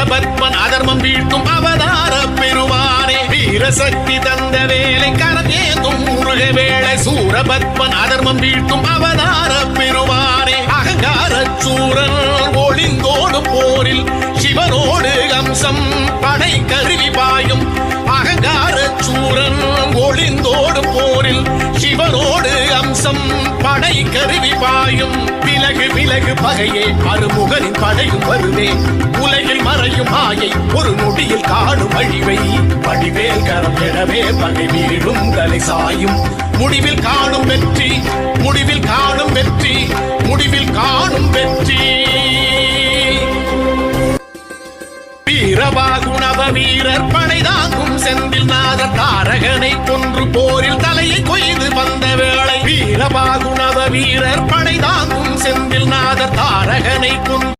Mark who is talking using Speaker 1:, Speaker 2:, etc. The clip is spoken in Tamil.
Speaker 1: சூரபத்மன் அதர்மம் வீழ்த்தும் அவதார பெருமானே வீரசக்தி தந்த வேலை கரந்தேந்தும் முருக வேளை சூரபத்மன் அதர்மம் வீழ்த்தும் அவதார பெருமானே அகங்கார சூரன் ஒளிந்தோடு போரில் சிவனோடு அம்சம் படை கருவி பாயும் அகங்கார சூரன் ஒளிந்தோடு போரில் சிவனோடு அம்சம் படை கருவி பாயும் விலகு விலகு பகையே அருமுகனின் படையும் வருவே உலகில் மறையும் மாயை ஒரு நொடியில் காணும் அழிவை வடிவேல் கரம் எனவே பகை வீழும் தலை சாயும் முடிவில் காணும் வெற்றி முடிவில் காணும் வெற்றி முடிவில் காணும் வெற்றி வீரபாகுணவ வீரர் படை தாங்கும் செந்தில் நாத தாரகனை கொன்று போரில் தலையை கொய்து வந்த வேளை வீரபாகுணவ வீரர் படை தாங்கும் செந்தில் நாத தாரகனை கொன்று